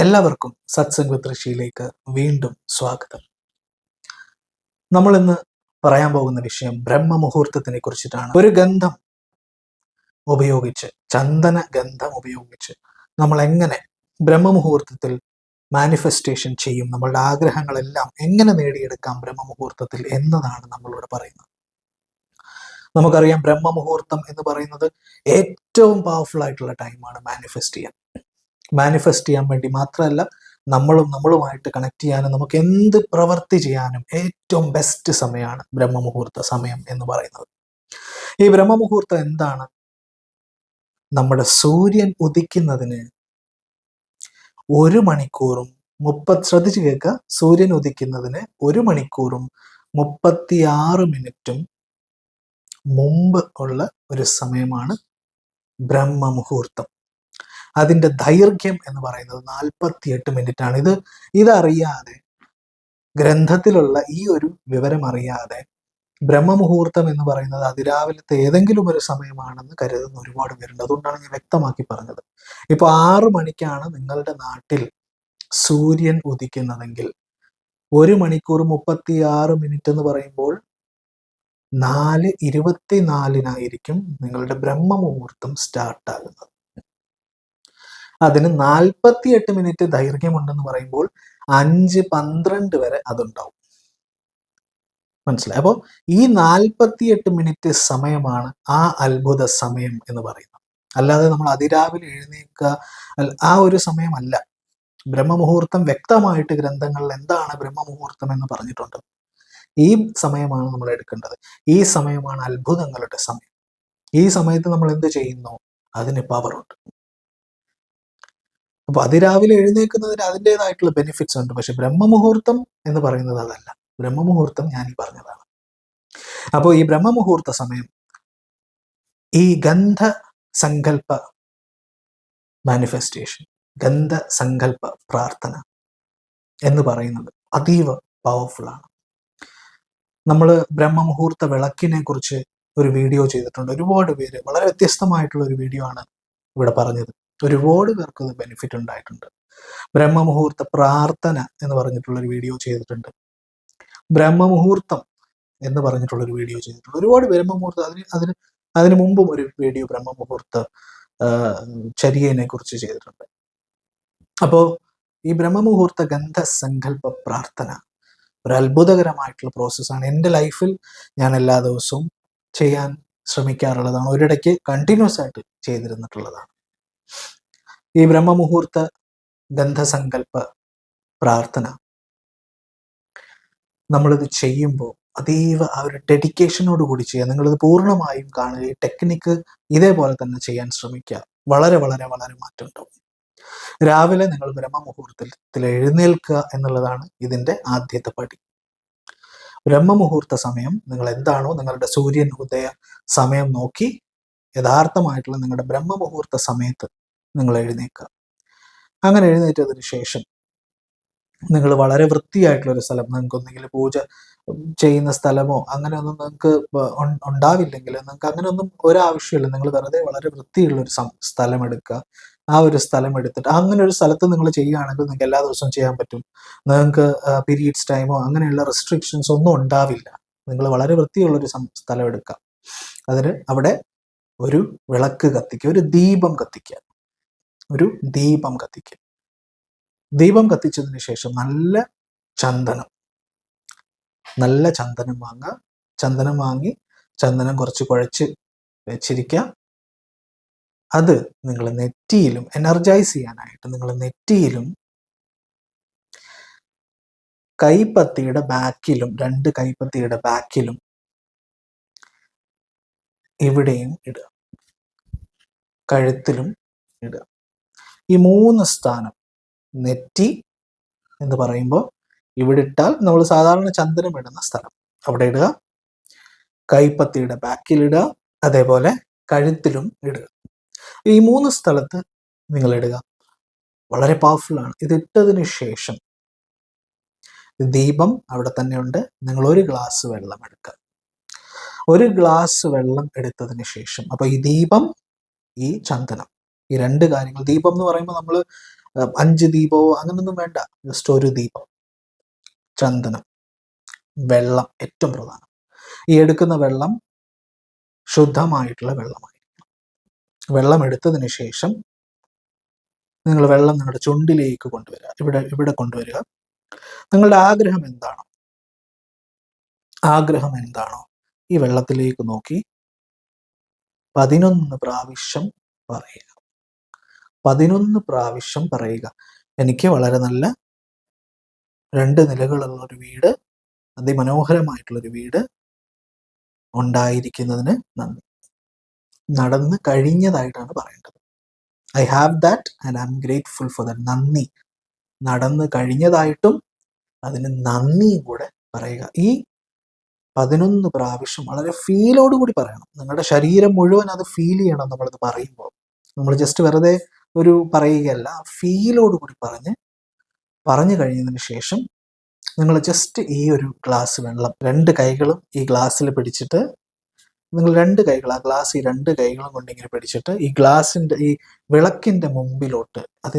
എല്ലാവർക്കും സത്സംഗ് വിത്ത് ഋഷിയിലേക്ക് വീണ്ടും സ്വാഗതം. നമ്മൾ ഇന്ന് പറയാൻ പോകുന്ന വിഷയം ബ്രഹ്മമുഹൂർത്തത്തിനെ കുറിച്ചിട്ടാണ്. ഒരു ഗന്ധം ഉപയോഗിച്ച്, ചന്ദന ഗന്ധം ഉപയോഗിച്ച് നമ്മൾ എങ്ങനെ ബ്രഹ്മമുഹൂർത്തത്തിൽ മാനിഫെസ്റ്റേഷൻ ചെയ്യും, നമ്മളുടെ ആഗ്രഹങ്ങളെല്ലാം എങ്ങനെ നേടിയെടുക്കാം ബ്രഹ്മമുഹൂർത്തത്തിൽ എന്നതാണ് നമ്മളിവിടെ പറയുന്നത്. നമുക്കറിയാം, ബ്രഹ്മമുഹൂർത്തം എന്ന് പറയുന്നത് ഏറ്റവും പവർഫുൾ ആയിട്ടുള്ള ടൈമാണ് മാനിഫെസ്റ്റ് ചെയ്യാൻ വേണ്ടി മാത്രമല്ല, നമ്മളുമായിട്ട് കണക്ട് ചെയ്യാനും നമുക്ക് എന്ത് പ്രവൃത്തി ചെയ്യാനും ഏറ്റവും ബെസ്റ്റ് സമയമാണ് ബ്രഹ്മമുഹൂർത്ത സമയം എന്ന് പറയുന്നത്. ഈ ബ്രഹ്മമുഹൂർത്തം എന്താണ്? നമ്മുടെ സൂര്യൻ ഉദിക്കുന്നതിന് 1 മണിക്കൂറും ശ്രദ്ധിച്ചു കേൾക്കുക, സൂര്യൻ ഉദിക്കുന്നതിന് 1 മണിക്കൂറും 36 മിനിറ്റും മുമ്പ് ഉള്ള ഒരു സമയമാണ് ബ്രഹ്മമുഹൂർത്തം. അതിൻ്റെ ദൈർഘ്യം എന്ന് പറയുന്നത് 48 മിനിറ്റ് ആണ്. ഇതറിയാതെ, ഗ്രന്ഥത്തിലുള്ള ഈ ഒരു വിവരം അറിയാതെ ബ്രഹ്മമുഹൂർത്തം എന്ന് പറയുന്നത് അതിരാവിലത്തെ ഏതെങ്കിലും ഒരു സമയമാണെന്ന് കരുതുന്ന ഒരുപാട് പേരുണ്ട്. അതുകൊണ്ടാണ് ഞാൻ വ്യക്തമാക്കി പറഞ്ഞത്. ഇപ്പൊ 6 മണിക്കാണ് നിങ്ങളുടെ നാട്ടിൽ സൂര്യൻ ഉദിക്കുന്നതെങ്കിൽ 1 മണിക്കൂർ 36 മിനിറ്റ് എന്ന് പറയുമ്പോൾ 4:24 നിങ്ങളുടെ ബ്രഹ്മമുഹൂർത്തം സ്റ്റാർട്ടാകുന്നത്. അതിന് 48 മിനിറ്റ് ദൈർഘ്യമുണ്ടെന്ന് പറയുമ്പോൾ 5:12 വരെ അതുണ്ടാവും. മനസ്സിലായി? അപ്പോൾ ഈ 48 മിനിറ്റ് സമയമാണ് ആ അത്ഭുത സമയം എന്ന് പറയുന്നത്. അല്ലാതെ നമ്മൾ അതിരാവിലെ എഴുന്നേൽക്കുക ആ ഒരു സമയമല്ല. ബ്രഹ്മമുഹൂർത്തം വ്യക്തമായിട്ട് ഗ്രന്ഥങ്ങളിൽ എന്താണ് ബ്രഹ്മമുഹൂർത്തം എന്ന് പറഞ്ഞിട്ടുണ്ട്. ഈ സമയമാണ് നമ്മൾ എടുക്കേണ്ടത്. ഈ സമയമാണ് അത്ഭുതങ്ങളുടെ സമയം. ഈ സമയത്ത് നമ്മൾ എന്ത് ചെയ്യുന്നു, അതിന് പവറുണ്ട്. അപ്പൊ അതിരാവിലെ എഴുന്നേൽക്കുന്നതിന് അതിൻ്റെതായിട്ടുള്ള ബെനിഫിറ്റ്സ് ഉണ്ട്. പക്ഷെ ബ്രഹ്മമുഹൂർത്തം എന്ന് പറയുന്നത് അതല്ല. ബ്രഹ്മമുഹൂർത്തം ഞാൻ ഈ പറഞ്ഞതാണ്. അപ്പോൾ ഈ ബ്രഹ്മമുഹൂർത്ത സമയം, ഈ ഗന്ധസങ്കല്പ മാനിഫെസ്റ്റേഷൻ, ഗന്ധസങ്കല്പ പ്രാർത്ഥന എന്ന് പറയുന്നത് അതീവ പവർഫുൾ ആണ്. നമ്മൾ ബ്രഹ്മമുഹൂർത്ത വിളക്കിനെ കുറിച്ച് ഒരു വീഡിയോ ചെയ്തിട്ടുണ്ട്. ഒരുപാട് പേര്, വളരെ വ്യത്യസ്തമായിട്ടുള്ള ഒരു വീഡിയോ ആണ് ഇവിടെ പറഞ്ഞത്. ഒരുപാട് പേർക്ക് അത് ബെനിഫിറ്റ് ഉണ്ടായിട്ടുണ്ട്. ബ്രഹ്മമുഹൂർത്ത പ്രാർത്ഥന എന്ന് പറഞ്ഞിട്ടുള്ളൊരു വീഡിയോ ചെയ്തിട്ടുണ്ട്. ബ്രഹ്മമുഹൂർത്തം എന്ന് പറഞ്ഞിട്ടുള്ളൊരു വീഡിയോ ചെയ്തിട്ടുണ്ട്. ഒരുപാട് ബ്രഹ്മമുഹൂർത്തം, അതിന് മുമ്പും ഒരു വീഡിയോ ബ്രഹ്മമുഹൂർത്ത ചര്യനെ കുറിച്ച് ചെയ്തിട്ടുണ്ട്. അപ്പോൾ ഈ ബ്രഹ്മമുഹൂർത്ത ഗന്ധസങ്കല്പ പ്രാർത്ഥന ഒരു അത്ഭുതകരമായിട്ടുള്ള പ്രോസസ്സാണ്. എൻ്റെ ലൈഫിൽ ഞാൻ എല്ലാ ദിവസവും ചെയ്യാൻ ശ്രമിക്കാറുള്ളതാണ്. ഒരിടയ്ക്ക് കണ്ടിന്യൂസ് ആയിട്ട് ചെയ്തിരുന്നിട്ടുള്ളതാണ്. ഈ ബ്രഹ്മമുഹൂർത്ത ഗന്ധസങ്കല്പ പ്രാർത്ഥന നമ്മളിത് ചെയ്യുമ്പോൾ അതീവ ആ ഒരു ഡെഡിക്കേഷനോട് കൂടി ചെയ്യുക. നിങ്ങളിത് പൂർണ്ണമായും കാണുക. ഈ ടെക്നിക്ക് ഇതേപോലെ തന്നെ ചെയ്യാൻ ശ്രമിക്കുക. വളരെ വളരെ വളരെ മാറ്റം ഉണ്ടാവും. രാവിലെ നിങ്ങൾ ബ്രഹ്മമുഹൂർത്തത്തിൽ എഴുന്നേൽക്കുക എന്നുള്ളതാണ് ഇതിൻ്റെ ആദ്യത്തെ പടി. ബ്രഹ്മമുഹൂർത്ത സമയം നിങ്ങൾ എന്താണോ, നിങ്ങളുടെ സൂര്യൻ ഉദയ സമയം നോക്കി യഥാർത്ഥമായിട്ടുള്ള നിങ്ങളുടെ ബ്രഹ്മമുഹൂർത്ത സമയത്ത് നിങ്ങൾ എഴുന്നേൽക്കുക. അങ്ങനെ എഴുന്നേറ്റതിന് ശേഷം നിങ്ങൾ വളരെ വൃത്തിയായിട്ടുള്ളൊരു സ്ഥലം, നിങ്ങൾക്ക് ഒന്നെങ്കിലും പൂജ ചെയ്യുന്ന സ്ഥലമോ അങ്ങനെയൊന്നും നിങ്ങൾക്ക് ഉണ്ടാവില്ലെങ്കിൽ നിങ്ങൾക്ക് അങ്ങനെയൊന്നും ഒരാവശ്യമില്ല. നിങ്ങൾ വെറുതെ വളരെ വൃത്തിയുള്ളൊരു സ്ഥലം എടുക്കുക. ആ ഒരു സ്ഥലം എടുത്തിട്ട് അങ്ങനെ ഒരു സ്ഥലത്ത് നിങ്ങൾ ചെയ്യുകയാണെങ്കിൽ നിങ്ങൾക്ക് എല്ലാ ദിവസവും ചെയ്യാൻ പറ്റും. നിങ്ങൾക്ക് പീരീഡ്സ് ടൈമോ അങ്ങനെയുള്ള റെസ്ട്രിക്ഷൻസ് ഒന്നും ഉണ്ടാവില്ല. നിങ്ങൾ വളരെ വൃത്തിയുള്ളൊരു സ്ഥലം എടുക്കുക. അതിന് അവിടെ ഒരു വിളക്ക് കത്തിക്കുക, ഒരു ദീപം കത്തിക്കുക. ദീപം കത്തിച്ചതിന് ശേഷം നല്ല ചന്ദനം വാങ്ങുക. ചന്ദനം കുറച്ച് കുഴച്ച് വെച്ചിരിക്കുക. അത് നിങ്ങൾ നെറ്റിയിലും എനർജൈസ് ചെയ്യാനായിട്ട് നിങ്ങൾ നെറ്റിയിലും കൈപ്പത്തിയുടെ ബാക്കിലും, 2 കൈപ്പത്തിയുടെ ബാക്കിലും ഇവിടെയും ഇടുക, കഴുത്തിലും ഇടുക. ഈ 3 സ്ഥാനം, നെറ്റി എന്ന് പറയുമ്പോൾ ഇവിടെ ഇട്ടാൽ നമ്മൾ സാധാരണ ചന്ദനം ഇടുന്ന സ്ഥലം അവിടെ ഇടുക, കൈപ്പത്തിയുടെ ബാക്കിലിടുക, അതേപോലെ കഴുത്തിലും ഇടുക. ഈ 3 സ്ഥലത്ത് നിങ്ങൾ ഇടുക. വളരെ പവർഫുള്ളാണ്. ഇതിട്ടതിന് ശേഷം ദീപം അവിടെ തന്നെ ഉണ്ട്. നിങ്ങൾ 1 ഗ്ലാസ് വെള്ളം എടുക്കുക. 1 ഗ്ലാസ് വെള്ളം എടുത്തതിന് ശേഷം, അപ്പൊ ഈ ദീപം, ഈ ചന്ദനം, ഈ 2 കാര്യങ്ങൾ. ദീപം എന്ന് പറയുമ്പോൾ നമ്മൾ 5 ദീപമോ അങ്ങനൊന്നും വേണ്ട. ജസ്റ്റ് ഒരു ദീപം, ചന്ദനം, വെള്ളം ഏറ്റവും പ്രധാനം. ഈ എടുക്കുന്ന വെള്ളം ശുദ്ധമായിട്ടുള്ള വെള്ളമായിരിക്കണം. വെള്ളം എടുത്തതിന് ശേഷം നിങ്ങൾ വെള്ളം നിങ്ങളുടെ ചുണ്ടിലേക്ക് കൊണ്ടുവരിക. ഇവിടെ കൊണ്ടുവരിക. നിങ്ങളുടെ ആഗ്രഹം എന്താണോ ഈ വെള്ളത്തിലേക്ക് നോക്കി 11 പ്രാവശ്യം പറയുക. 11 പ്രാവശ്യം പറയുക. എനിക്ക് വളരെ നല്ല 2 നിലകളുള്ള ഒരു വീട്, അതിമനോഹരമായിട്ടുള്ളൊരു വീട് ഉണ്ടായിരിക്കുന്നതിന് നന്ദി. നടന്ന് കഴിഞ്ഞതായിട്ടാണ് പറയേണ്ടത്. I have that and I M grateful for that. നന്ദി. നടന്ന് കഴിഞ്ഞതായിട്ടും അതിന് നന്ദിയും കൂടെ പറയുക. ഈ 11 പ്രാവശ്യം വളരെ ഫീലോടുകൂടി പറയണം. നിങ്ങളുടെ ശരീരം മുഴുവൻ അത് ഫീൽ ചെയ്യണം. നമ്മളത് പറയുമ്പോൾ നമ്മൾ ജസ്റ്റ് വെറുതെ ഒരു പറയുകയല്ല, ഫീലോടുകൂടി പറഞ്ഞു കഴിഞ്ഞതിന് ശേഷം നിങ്ങൾ ജസ്റ്റ് ഈ ഒരു ഗ്ലാസ് വെള്ളം 2 കൈകളും ഈ ഗ്ലാസ്സിൽ പിടിച്ചിട്ട്, നിങ്ങൾ 2 കൈകൾ ആ ഗ്ലാസ് ഈ 2 കൈകളും കൊണ്ട് ഇങ്ങനെ പിടിച്ചിട്ട് ഈ ഗ്ലാസിന്റെ ഈ വിളക്കിന്റെ മുമ്പിലോട്ട്, അത്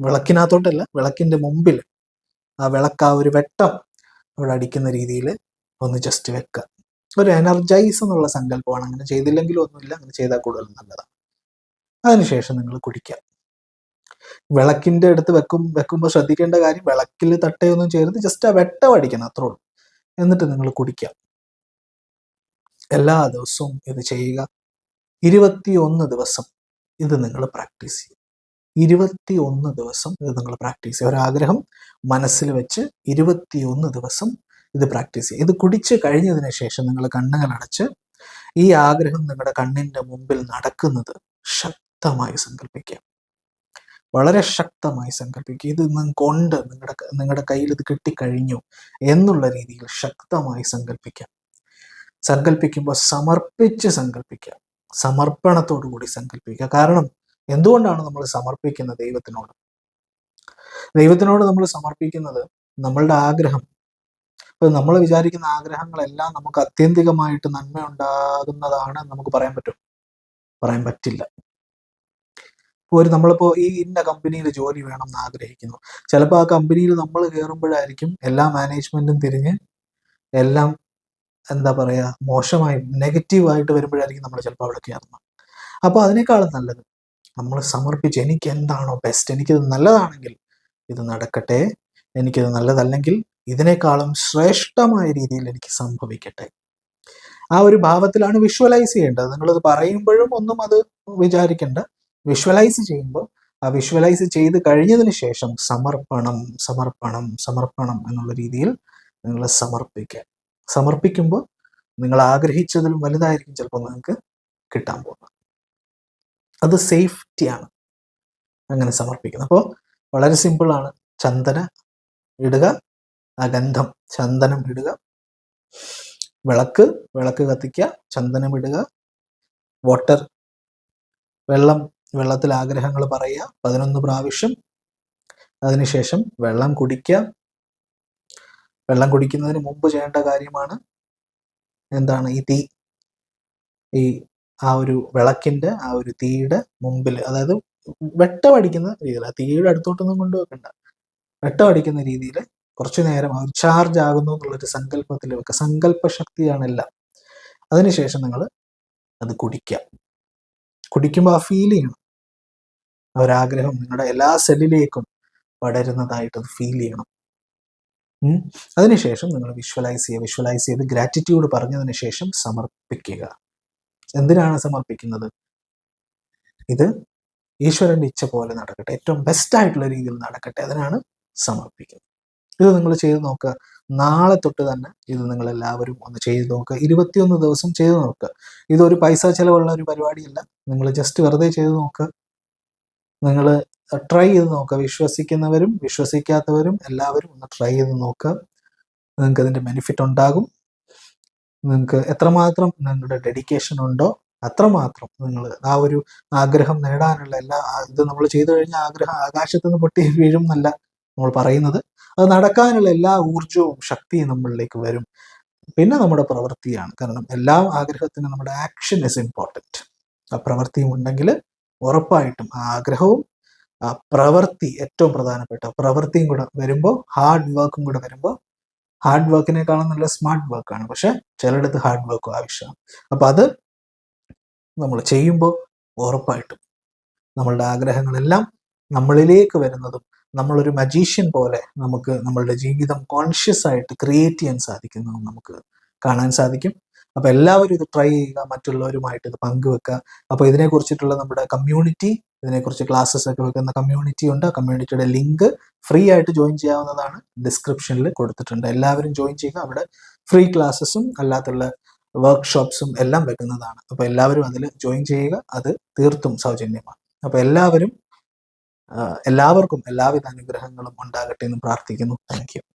വിളക്കിനകത്തോട്ടല്ല, വിളക്കിന്റെ മുമ്പിൽ ആ വിളക്ക് ആ ഒരു വെട്ടം അവിടെ അടിക്കുന്ന രീതിയിൽ ഒന്ന് ജസ്റ്റ് വെക്കുക. ഒരു എനർജൈസ് എന്നുള്ള സങ്കല്പമാണ്. അങ്ങനെ ചെയ്തില്ലെങ്കിലും ഒന്നുമില്ല, അങ്ങനെ ചെയ്താൽ കൂടുതൽ നല്ലതാണ്. അതിനുശേഷം നിങ്ങൾ കുടിക്കുക. വിളക്കിന്റെ അടുത്ത് വെക്കുമ്പോൾ ശ്രദ്ധിക്കേണ്ട കാര്യം, വിളക്കിൽ തട്ടയൊന്നും ചേർത്ത് ജസ്റ്റ് ആ വെട്ടം അടിക്കണം, അത്രേ ഉള്ളൂ. എന്നിട്ട് നിങ്ങൾ കുടിക്കുക. എല്ലാ ദിവസവും ഇത് ചെയ്യുക. 21 ദിവസം ഇത് നിങ്ങൾ പ്രാക്ടീസ് ചെയ്യുക. 21 ദിവസം ഇത് നിങ്ങൾ പ്രാക്ടീസ് ചെയ്യുക. ഒരാഗ്രഹം മനസ്സിൽ വെച്ച് 21 ദിവസം ഇത് പ്രാക്ടീസ് ചെയ്യുക. ഇത് കുടിച്ച് കഴിഞ്ഞതിന് ശേഷം നിങ്ങൾ കണ്ണുകൾ അടച്ച് ഈ ആഗ്രഹം നിങ്ങളുടെ കണ്ണിന്റെ മുമ്പിൽ നടക്കുന്നത് ശക്തമായി സങ്കല്പിക്കുക. വളരെ ശക്തമായി സങ്കല്പിക്കുക. ഇത് കൊണ്ട് നിങ്ങളുടെ കയ്യിൽ ഇത് കിട്ടിക്കഴിഞ്ഞു എന്നുള്ള രീതിയിൽ ശക്തമായി സങ്കല്പിക്കുക. സങ്കല്പിക്കുമ്പോൾ സമർപ്പിച്ച് സങ്കല്പിക്കുക. സമർപ്പണത്തോടു കൂടി സങ്കല്പിക്കുക. കാരണം എന്തുകൊണ്ടാണ് നമ്മൾ സമർപ്പിക്കുന്നത്? ദൈവത്തിനോട് നമ്മൾ സമർപ്പിക്കുന്നത് നമ്മളുടെ ആഗ്രഹം. ഇപ്പൊ നമ്മൾ വിചാരിക്കുന്ന ആഗ്രഹങ്ങളെല്ലാം നമുക്ക് അത്യന്തികമായിട്ട് നന്മ ഉണ്ടാകുന്നതാണ് നമുക്ക് പറയാൻ പറ്റില്ല. നമ്മളിപ്പോ ഈ ഇന്ന കമ്പനിയിൽ ജോലി വേണം എന്ന് ആഗ്രഹിക്കുന്നു. ചിലപ്പോൾ ആ കമ്പനിയിൽ നമ്മൾ കയറുമ്പോഴായിരിക്കും എല്ലാ മാനേജ്മെന്റും തിരിഞ്ഞ് എല്ലാം എന്താ പറയാ മോശമായി നെഗറ്റീവായിട്ട് വരുമ്പോഴായിരിക്കും നമ്മൾ ചിലപ്പോൾ അവിടെ കയറുന്നത്. അപ്പോൾ അതിനേക്കാളും നല്ലത് നമ്മൾ സമർപ്പിച്ച്, എനിക്ക് എന്താണോ ബെസ്റ്റ്, എനിക്കിത് നല്ലതാണെങ്കിൽ ഇത് നടക്കട്ടെ, എനിക്കിത് നല്ലതല്ലെങ്കിൽ ഇതിനേക്കാളും ശ്രേഷ്ഠമായ രീതിയിൽ എനിക്ക് സംഭവിക്കട്ടെ. ആ ഒരു ഭാവത്തിലാണ് വിഷ്വലൈസ് ചെയ്യേണ്ടത്. നിങ്ങളത് പറയുമ്പോഴും ഒന്നും അത് വിചാരിക്കേണ്ട. വിഷ്വലൈസ് ചെയ്യുമ്പോൾ ആ വിഷ്വലൈസ് ചെയ്ത് കഴിഞ്ഞതിന് ശേഷം സമർപ്പണം എന്നുള്ള രീതിയിൽ നിങ്ങൾ സമർപ്പിക്കുമ്പോൾ നിങ്ങൾ ആഗ്രഹിച്ചതിലും വലുതായിരിക്കും ചിലപ്പോൾ നിങ്ങൾക്ക് കിട്ടാൻ പോകുന്നത്. അത് സേഫ്റ്റിയാണ് അങ്ങനെ സമർപ്പിക്കുന്നത്. അപ്പോൾ വളരെ സിമ്പിളാണ്. ചന്ദനം ഇടുക, ആ ഗന്ധം, ചന്ദനം ഇടുക, വിളക്ക് കത്തിക്കുക, ചന്ദനം ഇടുക, വെള്ളത്തിൽ ആഗ്രഹങ്ങൾ പറയുക 11 പ്രാവശ്യം. അതിനുശേഷം വെള്ളം കുടിക്കുക. വെള്ളം കുടിക്കുന്നതിന് മുമ്പ് ചെയ്യേണ്ട കാര്യമാണ് എന്താണ്? ഈ ആ ഒരു വിളക്കിന്റെ ആ ഒരു തീയുടെ മുമ്പിൽ, അതായത് വെട്ടമടിക്കുന്ന രീതിയിൽ, ആ തീയുടെ അടുത്തോട്ടൊന്നും കൊണ്ടുവെക്കണ്ട, വെട്ടമടിക്കുന്ന രീതിയിൽ കുറച്ചു നേരം ആ ചാർജ് ആകുന്നു എന്നുള്ളൊരു സങ്കല്പത്തിൽ വെക്കുക. സങ്കല്പ ശക്തിയാണെല്ലാം. അതിനുശേഷം നിങ്ങൾ അത് കുടിക്കുമ്പോൾ ആ ഫീൽ ചെയ്യണം. ഒരാഗ്രഹം നിങ്ങളുടെ എല്ലാ സെല്ലിലേക്കും പടരുന്നതായിട്ട് അത് ഫീൽ ചെയ്യണം. അതിനുശേഷം നിങ്ങൾ വിഷ്വലൈസ് ചെയ്ത് ഗ്രാറ്റിറ്റ്യൂഡ് പറഞ്ഞതിന് ശേഷം സമർപ്പിക്കുക. എന്തിനാണ് സമർപ്പിക്കുന്നത്? ഇത് ഈശ്വരന്റെ ഇച്ഛ പോലെ നടക്കട്ടെ, ഏറ്റവും ബെസ്റ്റ് ആയിട്ടുള്ള രീതിയിൽ നടക്കട്ടെ, അതിനാണ് സമർപ്പിക്കുന്നത്. ഇത് നിങ്ങൾ ചെയ്ത് നോക്കുക. നാളെ തൊട്ട് തന്നെ ഇത് നിങ്ങൾ എല്ലാവരും ഒന്ന് ചെയ്ത് നോക്കുക. 21 ദിവസം ചെയ്ത് നോക്കുക. ഇതൊരു പൈസ ചിലവുള്ള ഒരു പരിപാടിയല്ല. നിങ്ങൾ ജസ്റ്റ് വെറുതെ ചെയ്ത് നോക്കുക. നിങ്ങൾ ട്രൈ ചെയ്ത് നോക്കുക. വിശ്വസിക്കുന്നവരും വിശ്വസിക്കാത്തവരും എല്ലാവരും ഒന്ന് ട്രൈ ചെയ്ത് നോക്കുക. നിങ്ങൾക്ക് അതിൻ്റെ ബെനിഫിറ്റ് ഉണ്ടാകും. നിങ്ങൾക്ക് എത്രമാത്രം നിങ്ങളുടെ ഡെഡിക്കേഷൻ ഉണ്ടോ അത്രമാത്രം നിങ്ങൾ ആ ഒരു ആഗ്രഹം നേടാനുള്ള ഇത് നമ്മൾ ചെയ്തു കഴിഞ്ഞാൽ ആഗ്രഹം ആകാശത്ത് നിന്ന് പൊട്ടി വീഴും എന്നല്ല നമ്മൾ പറയുന്നത്. അത് നടക്കാനുള്ള എല്ലാ ഊർജവും ശക്തിയും നമ്മളിലേക്ക് വരും. പിന്നെ നമ്മുടെ പ്രവൃത്തിയാണ്. കാരണം എല്ലാ ആഗ്രഹത്തിനും നമ്മുടെ ആക്ഷൻ ഇസ് ഇമ്പോർട്ടൻറ്റ്. ആ പ്രവൃത്തിയും ഉണ്ടെങ്കിൽ ഉറപ്പായിട്ടും ആ ആഗ്രഹവും പ്രവൃത്തി ഏറ്റവും പ്രധാനപ്പെട്ട പ്രവൃത്തിയും കൂടെ വരുമ്പോൾ, ഹാർഡ് വർക്കും കൂടെ വരുമ്പോൾ, ഹാർഡ് വർക്കിനേക്കാളും നല്ല സ്മാർട്ട് വർക്കാണ്, പക്ഷെ ചിലയിടത്ത് ഹാർഡ് വർക്കും ആവശ്യമാണ്. അപ്പൊ അത് നമ്മൾ ചെയ്യുമ്പോൾ ഉറപ്പായിട്ടും നമ്മളുടെ ആഗ്രഹങ്ങളെല്ലാം നമ്മളിലേക്ക് വരുന്നതും, നമ്മളൊരു മജീഷ്യൻ പോലെ നമുക്ക് നമ്മളുടെ ജീവിതം കോൺഷ്യസ് ആയിട്ട് ക്രിയേറ്റ് ചെയ്യാൻ സാധിക്കുന്നതും നമുക്ക് കാണാൻ സാധിക്കും. അപ്പൊ എല്ലാവരും ഇത് ട്രൈ ചെയ്യുക, മറ്റുള്ളവരുമായിട്ട് ഇത് പങ്കുവെക്കുക. അപ്പൊ ഇതിനെക്കുറിച്ചിട്ടുള്ള നമ്മുടെ കമ്മ്യൂണിറ്റി, ഇതിനെക്കുറിച്ച് ക്ലാസ്സസ് ഒക്കെ വെക്കുന്ന കമ്മ്യൂണിറ്റി ഉണ്ട്. ആ കമ്മ്യൂണിറ്റിയുടെ ലിങ്ക് ഫ്രീ ആയിട്ട് ജോയിൻ ചെയ്യാവുന്നതാണ്, ഡിസ്ക്രിപ്ഷനിൽ കൊടുത്തിട്ടുണ്ട്. എല്ലാവരും ജോയിൻ ചെയ്യുക. അവിടെ ഫ്രീ ക്ലാസ്സസും അല്ലാത്തുള്ള വർക്ക്ഷോപ്സും എല്ലാം വെക്കുന്നതാണ്. അപ്പൊ എല്ലാവരും അതിൽ ജോയിൻ ചെയ്യുക. അത് തീർത്തും സൗജന്യമാണ്. അപ്പൊ എല്ലാവർക്കും എല്ലാവിധ അനുഗ്രഹങ്ങളും ഉണ്ടാകട്ടെ എന്ന് പ്രാർത്ഥിക്കുന്നു. Thank you.